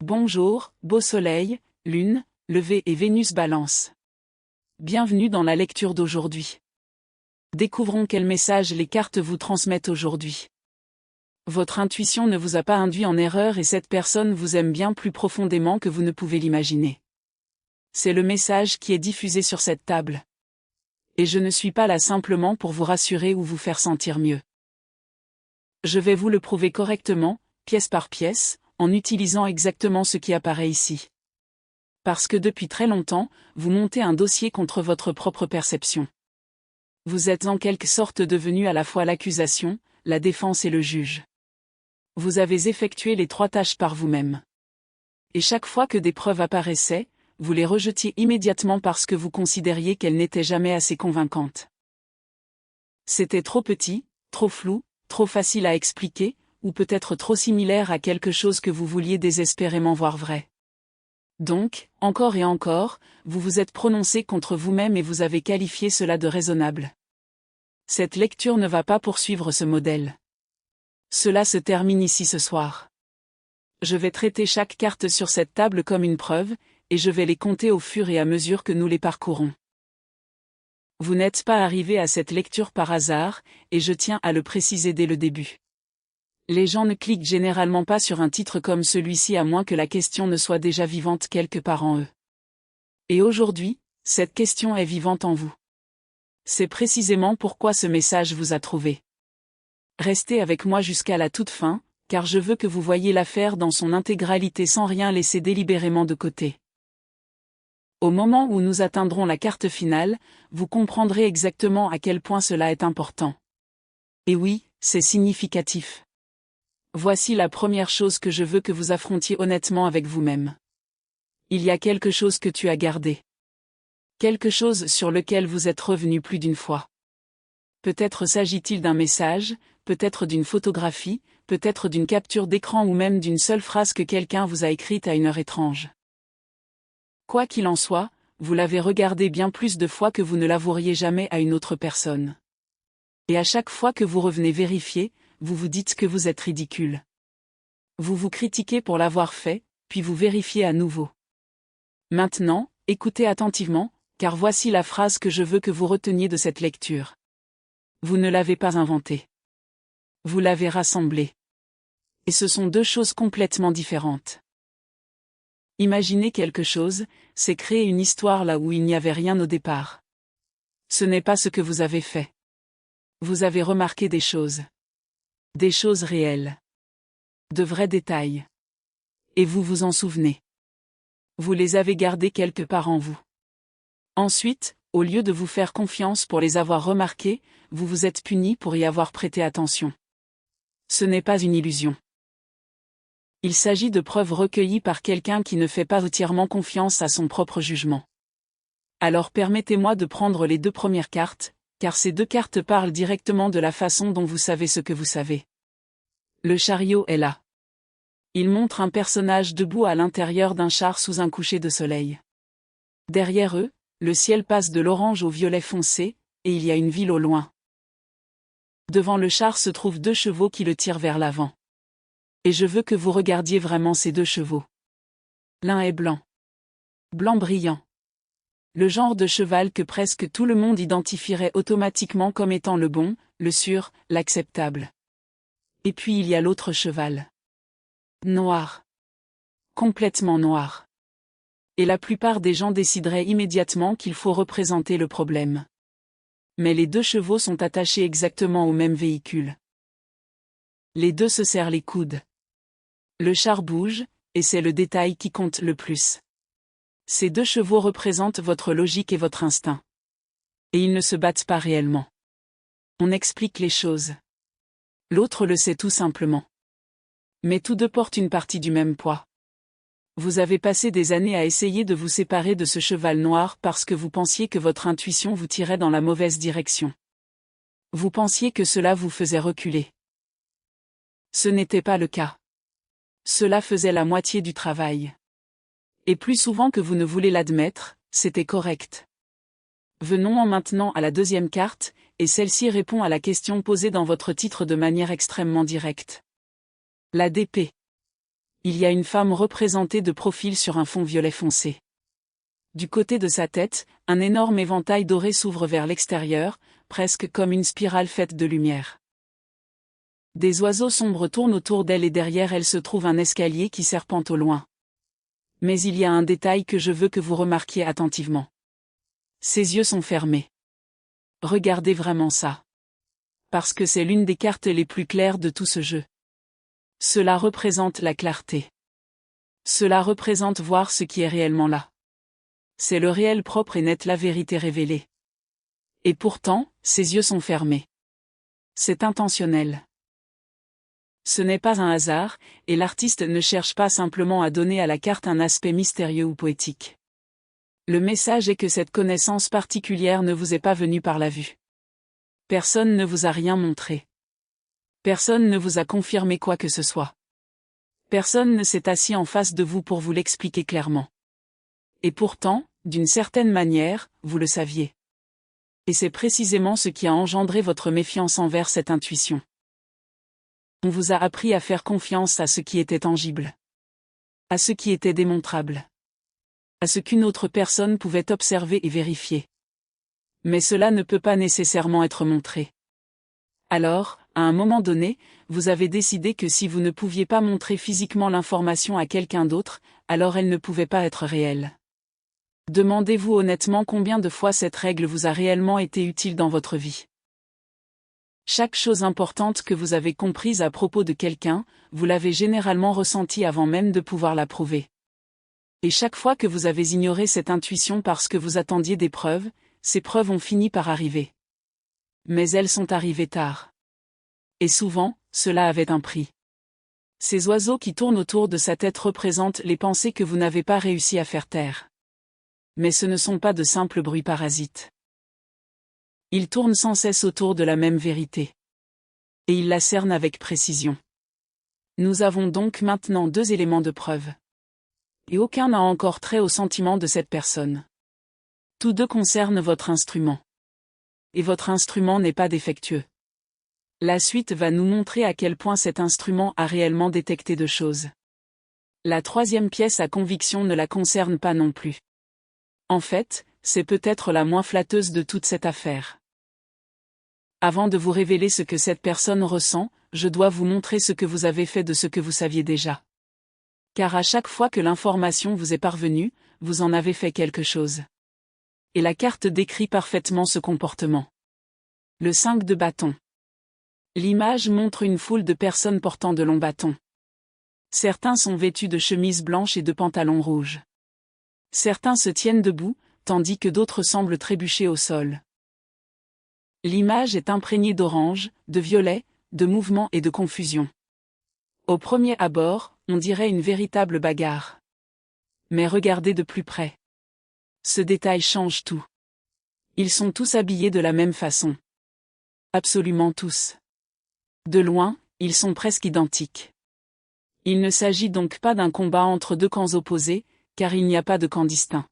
Bonjour, beau soleil, lune, levé et Vénus balance. Bienvenue dans la lecture d'aujourd'hui. Découvrons quel message les cartes vous transmettent aujourd'hui. Votre intuition ne vous a pas induit en erreur et cette personne vous aime bien plus profondément que vous ne pouvez l'imaginer. C'est le message qui est diffusé sur cette table. Et je ne suis pas là simplement pour vous rassurer ou vous faire sentir mieux. Je vais vous le prouver correctement, pièce par pièce, en utilisant exactement ce qui apparaît ici. Parce que depuis très longtemps, vous montez un dossier contre votre propre perception. Vous êtes en quelque sorte devenu à la fois l'accusation, la défense et le juge. Vous avez effectué les 3 tâches par vous-même. Et chaque fois que des preuves apparaissaient, vous les rejetiez immédiatement parce que vous considériez qu'elles n'étaient jamais assez convaincantes. C'était trop petit, trop flou, trop facile à expliquer, ou peut-être trop similaire à quelque chose que vous vouliez désespérément voir vrai. Donc, encore et encore, vous vous êtes prononcé contre vous-même et vous avez qualifié cela de raisonnable. Cette lecture ne va pas poursuivre ce modèle. Cela se termine ici ce soir. Je vais traiter chaque carte sur cette table comme une preuve, et je vais les compter au fur et à mesure que nous les parcourons. Vous n'êtes pas arrivé à cette lecture par hasard, et je tiens à le préciser dès le début. Les gens ne cliquent généralement pas sur un titre comme celui-ci à moins que la question ne soit déjà vivante quelque part en eux. Et aujourd'hui, cette question est vivante en vous. C'est précisément pourquoi ce message vous a trouvé. Restez avec moi jusqu'à la toute fin, car je veux que vous voyiez l'affaire dans son intégralité sans rien laisser délibérément de côté. Au moment où nous atteindrons la carte finale, vous comprendrez exactement à quel point cela est important. Et oui, c'est significatif. Voici la première chose que je veux que vous affrontiez honnêtement avec vous-même. Il y a quelque chose que tu as gardé. Quelque chose sur lequel vous êtes revenu plus d'une fois. Peut-être s'agit-il d'un message, peut-être d'une photographie, peut-être d'une capture d'écran ou même d'une seule phrase que quelqu'un vous a écrite à une heure étrange. Quoi qu'il en soit, vous l'avez regardé bien plus de fois que vous ne l'avoueriez jamais à une autre personne. Et à chaque fois que vous revenez vérifier, vous vous dites que vous êtes ridicule. Vous vous critiquez pour l'avoir fait, puis vous vérifiez à nouveau. Maintenant, écoutez attentivement, car voici la phrase que je veux que vous reteniez de cette lecture. Vous ne l'avez pas inventée. Vous l'avez rassemblée. Et ce sont 2 choses complètement différentes. Imaginer quelque chose, c'est créer une histoire là où il n'y avait rien au départ. Ce n'est pas ce que vous avez fait. Vous avez remarqué des choses. Des choses réelles. De vrais détails. Et vous vous en souvenez. Vous les avez gardés quelque part en vous. Ensuite, au lieu de vous faire confiance pour les avoir remarqués, vous vous êtes puni pour y avoir prêté attention. Ce n'est pas une illusion. Il s'agit de preuves recueillies par quelqu'un qui ne fait pas entièrement confiance à son propre jugement. Alors permettez-moi de prendre les 2 premières cartes, car ces 2 cartes parlent directement de la façon dont vous savez ce que vous savez. Le chariot est là. Il montre un personnage debout à l'intérieur d'un char sous un coucher de soleil. Derrière eux, le ciel passe de l'orange au violet foncé, et il y a une ville au loin. Devant le char se trouvent 2 chevaux qui le tirent vers l'avant. Et je veux que vous regardiez vraiment ces 2 chevaux. L'un est blanc. Blanc brillant. Le genre de cheval que presque tout le monde identifierait automatiquement comme étant le bon, le sûr, l'acceptable. Et puis il y a l'autre cheval. Noir. Complètement noir. Et la plupart des gens décideraient immédiatement qu'il faut représenter le problème. Mais les 2 chevaux sont attachés exactement au même véhicule. Les 2 se serrent les coudes. Le char bouge, et c'est le détail qui compte le plus. Ces 2 chevaux représentent votre logique et votre instinct. Et ils ne se battent pas réellement. On explique les choses. L'autre le sait tout simplement. Mais tous 2 portent une partie du même poids. Vous avez passé des années à essayer de vous séparer de ce cheval noir parce que vous pensiez que votre intuition vous tirait dans la mauvaise direction. Vous pensiez que cela vous faisait reculer. Ce n'était pas le cas. Cela faisait la moitié du travail. Et plus souvent que vous ne voulez l'admettre, c'était correct. Venons maintenant à la 2e carte, et celle-ci répond à la question posée dans votre titre de manière extrêmement directe. La d'épée. Il y a une femme représentée de profil sur un fond violet foncé. Du côté de sa tête, un énorme éventail doré s'ouvre vers l'extérieur, presque comme une spirale faite de lumière. Des oiseaux sombres tournent autour d'elle et derrière elle se trouve un escalier qui serpente au loin. Mais il y a un détail que je veux que vous remarquiez attentivement. Ses yeux sont fermés. Regardez vraiment ça. Parce que c'est l'une des cartes les plus claires de tout ce jeu. Cela représente la clarté. Cela représente voir ce qui est réellement là. C'est le réel propre et net, la vérité révélée. Et pourtant, ses yeux sont fermés. C'est intentionnel. Ce n'est pas un hasard, et l'artiste ne cherche pas simplement à donner à la carte un aspect mystérieux ou poétique. Le message est que cette connaissance particulière ne vous est pas venue par la vue. Personne ne vous a rien montré. Personne ne vous a confirmé quoi que ce soit. Personne ne s'est assis en face de vous pour vous l'expliquer clairement. Et pourtant, d'une certaine manière, vous le saviez. Et c'est précisément ce qui a engendré votre méfiance envers cette intuition. On vous a appris à faire confiance à ce qui était tangible. À ce qui était démontrable. À ce qu'une autre personne pouvait observer et vérifier. Mais cela ne peut pas nécessairement être montré. Alors, à un moment donné, vous avez décidé que si vous ne pouviez pas montrer physiquement l'information à quelqu'un d'autre, alors elle ne pouvait pas être réelle. Demandez-vous honnêtement combien de fois cette règle vous a réellement été utile dans votre vie. Chaque chose importante que vous avez comprise à propos de quelqu'un, vous l'avez généralement ressentie avant même de pouvoir la prouver. Et chaque fois que vous avez ignoré cette intuition parce que vous attendiez des preuves, ces preuves ont fini par arriver. Mais elles sont arrivées tard. Et souvent, cela avait un prix. Ces oiseaux qui tournent autour de sa tête représentent les pensées que vous n'avez pas réussi à faire taire. Mais ce ne sont pas de simples bruits parasites. Ils tournent sans cesse autour de la même vérité. Et ils la cernent avec précision. Nous avons donc maintenant 2 éléments de preuve. Et aucun n'a encore trait au sentiment de cette personne. Tous 2 concernent votre instrument. Et votre instrument n'est pas défectueux. La suite va nous montrer à quel point cet instrument a réellement détecté de choses. La 3e pièce à conviction ne la concerne pas non plus. En fait, c'est peut-être la moins flatteuse de toute cette affaire. Avant de vous révéler ce que cette personne ressent, je dois vous montrer ce que vous avez fait de ce que vous saviez déjà. Car à chaque fois que l'information vous est parvenue, vous en avez fait quelque chose. Et la carte décrit parfaitement ce comportement. Le 5 de bâton. L'image montre une foule de personnes portant de longs bâtons. Certains sont vêtus de chemises blanches et de pantalons rouges. Certains se tiennent debout, tandis que d'autres semblent trébucher au sol. L'image est imprégnée d'orange, de violet, de mouvement et de confusion. Au premier abord, on dirait une véritable bagarre. Mais regardez de plus près. Ce détail change tout. Ils sont tous habillés de la même façon. Absolument tous. De loin, ils sont presque identiques. Il ne s'agit donc pas d'un combat entre 2 camps opposés, car il n'y a pas de camp distinct.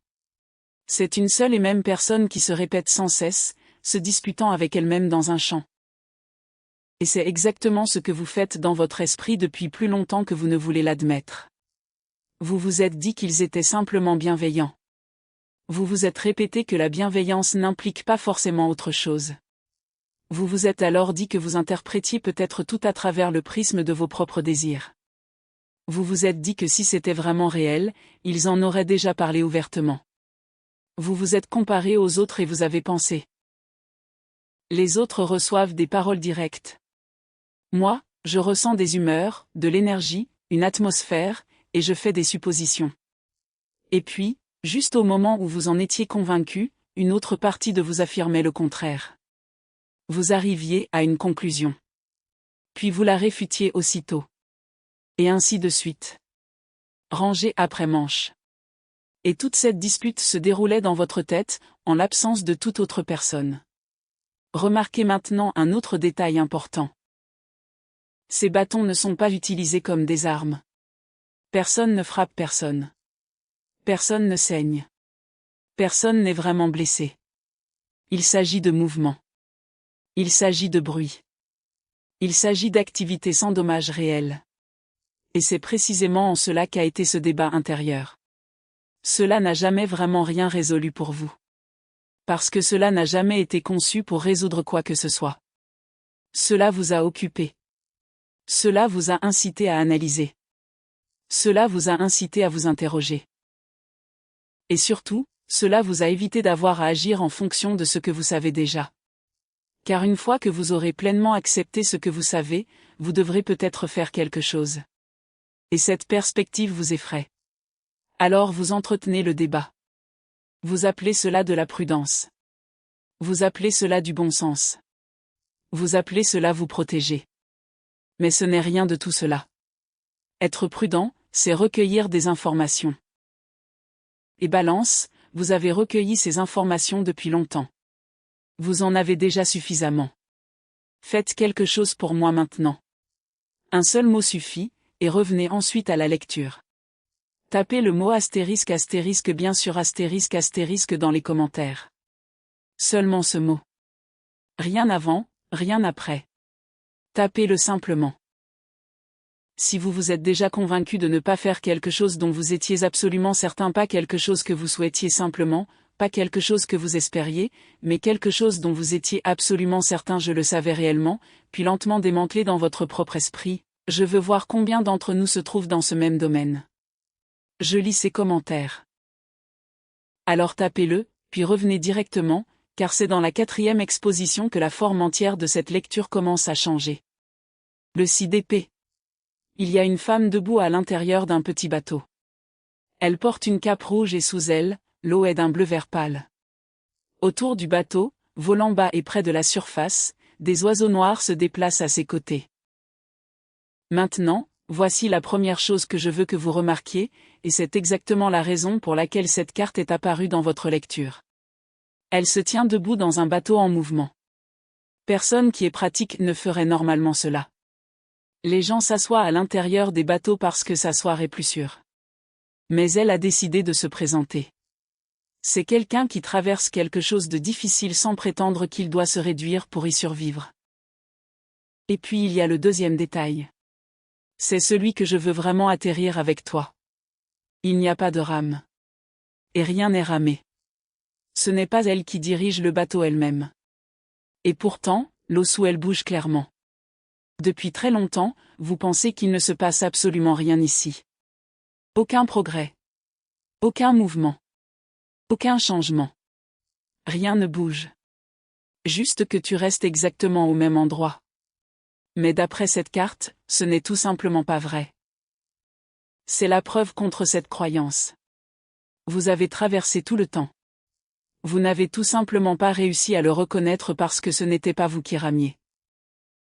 C'est une seule et même personne qui se répète sans cesse, se disputant avec elle-même dans un champ. Et c'est exactement ce que vous faites dans votre esprit depuis plus longtemps que vous ne voulez l'admettre. Vous vous êtes dit qu'ils étaient simplement bienveillants. Vous vous êtes répété que la bienveillance n'implique pas forcément autre chose. Vous vous êtes alors dit que vous interprétiez peut-être tout à travers le prisme de vos propres désirs. Vous vous êtes dit que si c'était vraiment réel, ils en auraient déjà parlé ouvertement. Vous vous êtes comparé aux autres et vous avez pensé. Les autres reçoivent des paroles directes. Moi, je ressens des humeurs, de l'énergie, une atmosphère, et je fais des suppositions. Et puis, juste au moment où vous en étiez convaincu, une autre partie de vous affirmait le contraire. Vous arriviez à une conclusion. Puis vous la réfutiez aussitôt. Et ainsi de suite. Rangée après manche. Et toute cette dispute se déroulait dans votre tête, en l'absence de toute autre personne. Remarquez maintenant un autre détail important. Ces bâtons ne sont pas utilisés comme des armes. Personne ne frappe personne. Personne ne saigne. Personne n'est vraiment blessé. Il s'agit de mouvement. Il s'agit de bruit. Il s'agit d'activités sans dommage réel. Et c'est précisément en cela qu'a été ce débat intérieur. Cela n'a jamais vraiment rien résolu pour vous. Parce que cela n'a jamais été conçu pour résoudre quoi que ce soit. Cela vous a occupé. Cela vous a incité à analyser. Cela vous a incité à vous interroger. Et surtout, cela vous a évité d'avoir à agir en fonction de ce que vous savez déjà. Car une fois que vous aurez pleinement accepté ce que vous savez, vous devrez peut-être faire quelque chose. Et cette perspective vous effraie. Alors vous entretenez le débat. Vous appelez cela de la prudence. Vous appelez cela du bon sens. Vous appelez cela vous protéger. Mais ce n'est rien de tout cela. Être prudent, c'est recueillir des informations. Et Balance, vous avez recueilli ces informations depuis longtemps. Vous en avez déjà suffisamment. Faites quelque chose pour moi maintenant. Un seul mot suffit, et revenez ensuite à la lecture. Tapez le mot astérisque astérisque bien sûr astérisque astérisque dans les commentaires. Seulement ce mot. Rien avant, rien après. Tapez-le simplement. Si vous vous êtes déjà convaincu de ne pas faire quelque chose dont vous étiez absolument certain, pas quelque chose que vous souhaitiez simplement, pas quelque chose que vous espériez, mais quelque chose dont vous étiez absolument certain, je le savais réellement, puis lentement démantelé dans votre propre esprit, je veux voir combien d'entre nous se trouvent dans ce même domaine. Je lis ces commentaires. Alors tapez-le, puis revenez directement, car c'est dans la 4e exposition que la forme entière de cette lecture commence à changer. Le CDP. Il y a une femme debout à l'intérieur d'un petit bateau. Elle porte une cape rouge et sous elle, l'eau est d'un bleu vert pâle. Autour du bateau, volant bas et près de la surface, des oiseaux noirs se déplacent à ses côtés. Maintenant, voici la première chose que je veux que vous remarquiez, et c'est exactement la raison pour laquelle cette carte est apparue dans votre lecture. Elle se tient debout dans un bateau en mouvement. Personne qui est pratique ne ferait normalement cela. Les gens s'assoient à l'intérieur des bateaux parce que s'asseoir est plus sûr. Mais elle a décidé de se présenter. C'est quelqu'un qui traverse quelque chose de difficile sans prétendre qu'il doit se réduire pour y survivre. Et puis il y a le deuxième détail. C'est celui que je veux vraiment atterrir avec toi. Il n'y a pas de rame. Et rien n'est ramé. Ce n'est pas elle qui dirige le bateau elle-même. Et pourtant, l'eau sous elle bouge clairement. Depuis très longtemps, vous pensez qu'il ne se passe absolument rien ici. Aucun progrès. Aucun mouvement. Aucun changement. Rien ne bouge. Juste que tu restes exactement au même endroit. Mais d'après cette carte, ce n'est tout simplement pas vrai. C'est la preuve contre cette croyance. Vous avez traversé tout le temps. Vous n'avez tout simplement pas réussi à le reconnaître parce que ce n'était pas vous qui ramiez.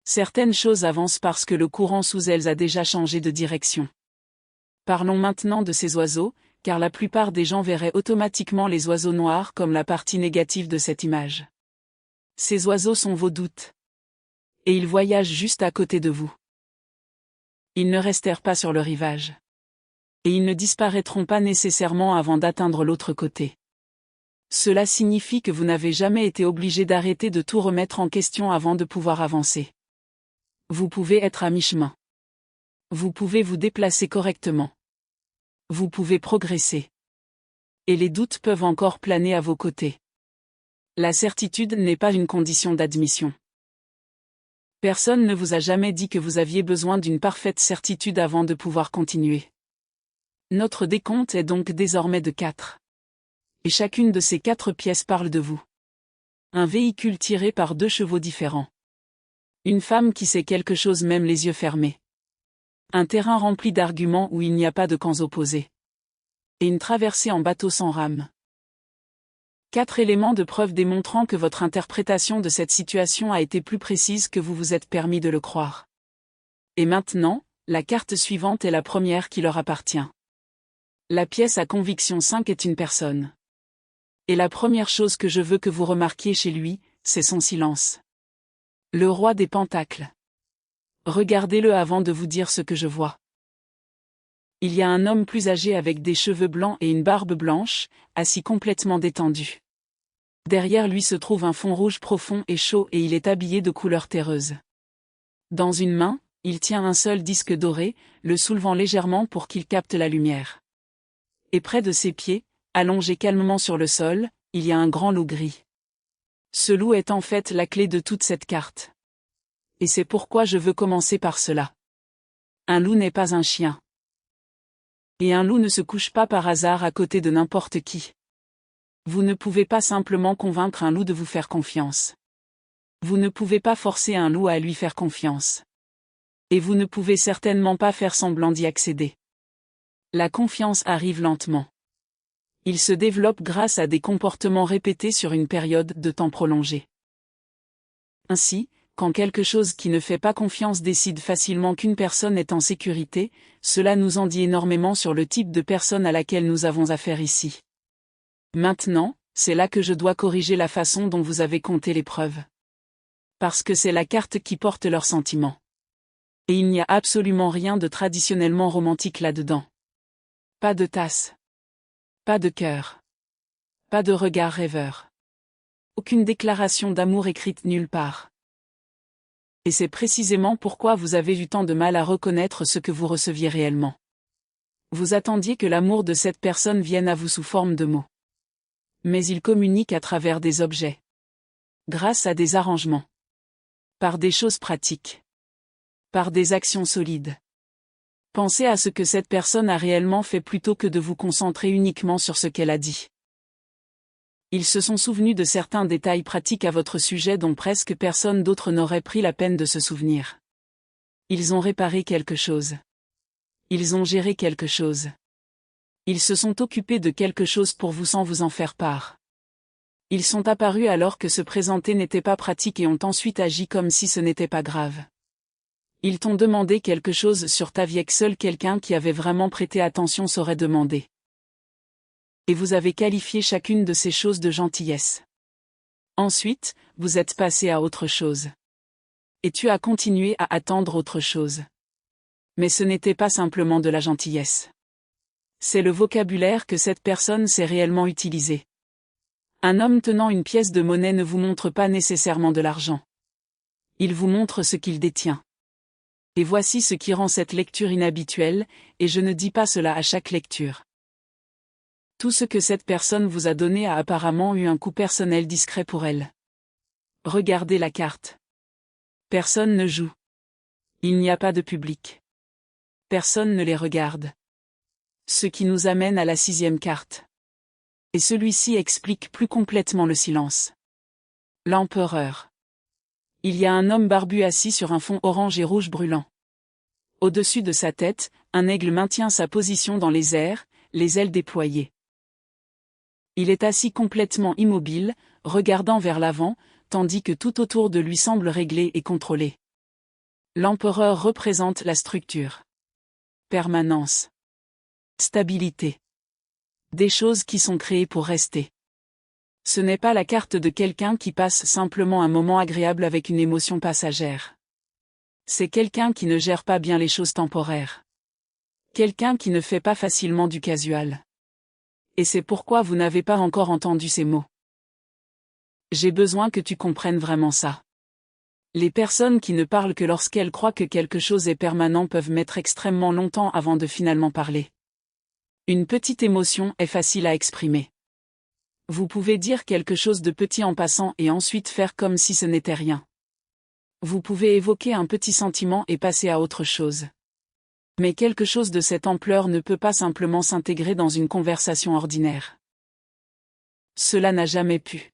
Certaines choses avancent parce que le courant sous elles a déjà changé de direction. Parlons maintenant de ces oiseaux, car la plupart des gens verraient automatiquement les oiseaux noirs comme la partie négative de cette image. Ces oiseaux sont vos doutes. Et ils voyagent juste à côté de vous. Ils ne restèrent pas sur le rivage. Et ils ne disparaîtront pas nécessairement avant d'atteindre l'autre côté. Cela signifie que vous n'avez jamais été obligé d'arrêter de tout remettre en question avant de pouvoir avancer. Vous pouvez être à mi-chemin. Vous pouvez vous déplacer correctement. Vous pouvez progresser. Et les doutes peuvent encore planer à vos côtés. La certitude n'est pas une condition d'admission. Personne ne vous a jamais dit que vous aviez besoin d'une parfaite certitude avant de pouvoir continuer. Notre décompte est donc désormais de 4. Et chacune de ces 4 pièces parle de vous. Un véhicule tiré par 2 chevaux différents. Une femme qui sait quelque chose même les yeux fermés. Un terrain rempli d'arguments où il n'y a pas de camps opposés. Et une traversée en bateau sans rame. 4 éléments de preuve démontrant que votre interprétation de cette situation a été plus précise que vous vous êtes permis de le croire. Et maintenant, la carte suivante est la première qui leur appartient. La pièce à conviction 5 est une personne. Et la première chose que je veux que vous remarquiez chez lui, c'est son silence. Le roi des pentacles. Regardez-le avant de vous dire ce que je vois. Il y a un homme plus âgé avec des cheveux blancs et une barbe blanche, assis complètement détendu. Derrière lui se trouve un fond rouge profond et chaud et il est habillé de couleurs terreuses. Dans une main, Il tient un seul disque doré, le soulevant légèrement pour qu'il capte la lumière. Et près de ses pieds, allongé calmement sur le sol, il y a un grand loup gris. Ce loup est en fait la clé de toute cette carte. Et c'est pourquoi je veux commencer par cela. Un loup n'est pas un chien. Et un loup ne se couche pas par hasard à côté de n'importe qui. Vous ne pouvez pas simplement convaincre un loup de vous faire confiance. Vous ne pouvez pas forcer un loup à lui faire confiance. Et vous ne pouvez certainement pas faire semblant d'y accéder. La confiance arrive lentement. Il se développe grâce à des comportements répétés sur une période de temps prolongée. Ainsi, quand quelque chose qui ne fait pas confiance décide facilement qu'une personne est en sécurité, cela nous en dit énormément sur le type de personne à laquelle nous avons affaire ici. Maintenant, c'est là que je dois corriger la façon dont vous avez compté les preuves. Parce que c'est la carte qui porte leurs sentiments. Et il n'y a absolument rien de traditionnellement romantique là-dedans. Pas de tasse. Pas de cœur. Pas de regard rêveur. Aucune déclaration d'amour écrite nulle part. Et c'est précisément pourquoi vous avez eu tant de mal à reconnaître ce que vous receviez réellement. Vous attendiez que l'amour de cette personne vienne à vous sous forme de mots. Mais il communique à travers des objets. Grâce à des arrangements. Par des choses pratiques. Par des actions solides. Pensez à ce que cette personne a réellement fait plutôt que de vous concentrer uniquement sur ce qu'elle a dit. Ils se sont souvenus de certains détails pratiques à votre sujet dont presque personne d'autre n'aurait pris la peine de se souvenir. Ils ont réparé quelque chose. Ils ont géré quelque chose. Ils se sont occupés de quelque chose pour vous sans vous en faire part. Ils sont apparus alors que se présenter n'était pas pratique et ont ensuite agi comme si ce n'était pas grave. Ils t'ont demandé quelque chose sur ta vie que seul quelqu'un qui avait vraiment prêté attention saurait demander. Et vous avez qualifié chacune de ces choses de gentillesse. Ensuite, vous êtes passé à autre chose. Et tu as continué à attendre autre chose. Mais ce n'était pas simplement de la gentillesse. C'est le vocabulaire que cette personne sait réellement utiliser. Un homme tenant une pièce de monnaie ne vous montre pas nécessairement de l'argent. Il vous montre ce qu'il détient. Et voici ce qui rend cette lecture inhabituelle, et je ne dis pas cela à chaque lecture. Tout ce que cette personne vous a donné a apparemment eu un coût personnel discret pour elle. Regardez la carte. Personne ne joue. Il n'y a pas de public. Personne ne les regarde. Ce qui nous amène à la 6e carte. Et celui-ci explique plus complètement le silence. L'empereur. Il y a un homme barbu assis sur un fond orange et rouge brûlant. Au-dessus de sa tête, un aigle maintient sa position dans les airs, les ailes déployées. Il est assis complètement immobile, regardant vers l'avant, tandis que tout autour de lui semble réglé et contrôlé. L'empereur représente la structure. Permanence. Stabilité. Des choses qui sont créées pour rester. Ce n'est pas la carte de quelqu'un qui passe simplement un moment agréable avec une émotion passagère. C'est quelqu'un qui ne gère pas bien les choses temporaires. Quelqu'un qui ne fait pas facilement du casual. Et c'est pourquoi vous n'avez pas encore entendu ces mots. J'ai besoin que tu comprennes vraiment ça. Les personnes qui ne parlent que lorsqu'elles croient que quelque chose est permanent peuvent mettre extrêmement longtemps avant de finalement parler. Une petite émotion est facile à exprimer. Vous pouvez dire quelque chose de petit en passant et ensuite faire comme si ce n'était rien. Vous pouvez évoquer un petit sentiment et passer à autre chose. Mais quelque chose de cette ampleur ne peut pas simplement s'intégrer dans une conversation ordinaire. Cela n'a jamais pu.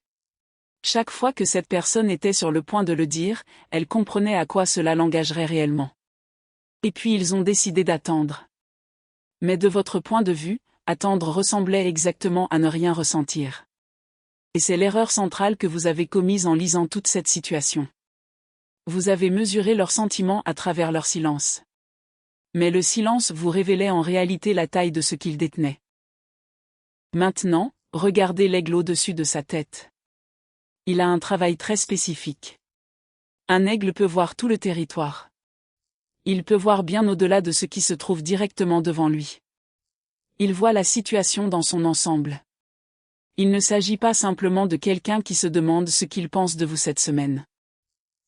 Chaque fois que cette personne était sur le point de le dire, elle comprenait à quoi cela l'engagerait réellement. Et puis ils ont décidé d'attendre. Mais de votre point de vue, attendre ressemblait exactement à ne rien ressentir. Et c'est l'erreur centrale que vous avez commise en lisant toute cette situation. Vous avez mesuré leurs sentiments à travers leur silence. Mais le silence vous révélait en réalité la taille de ce qu'ils détenaient. Maintenant, regardez l'aigle au-dessus de sa tête. Il a un travail très spécifique. Un aigle peut voir tout le territoire. Il peut voir bien au-delà de ce qui se trouve directement devant lui. Il voit la situation dans son ensemble. Il ne s'agit pas simplement de quelqu'un qui se demande ce qu'il pense de vous cette semaine.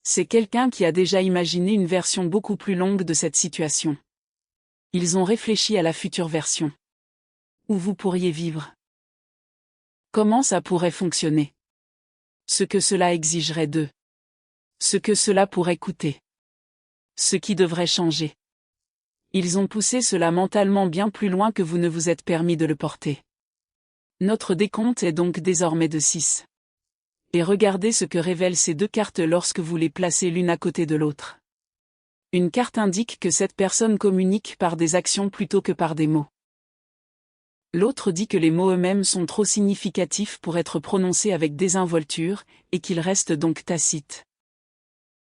C'est quelqu'un qui a déjà imaginé une version beaucoup plus longue de cette situation. Ils ont réfléchi à la future version. Où vous pourriez vivre. Comment ça pourrait fonctionner. Ce que cela exigerait d'eux. Ce que cela pourrait coûter. Ce qui devrait changer. Ils ont poussé cela mentalement bien plus loin que vous ne vous êtes permis de le porter. Notre décompte est donc désormais de 6. Et regardez ce que révèlent ces deux cartes lorsque vous les placez l'une à côté de l'autre. Une carte indique que cette personne communique par des actions plutôt que par des mots. L'autre dit que les mots eux-mêmes sont trop significatifs pour être prononcés avec désinvolture, et qu'ils restent donc tacites.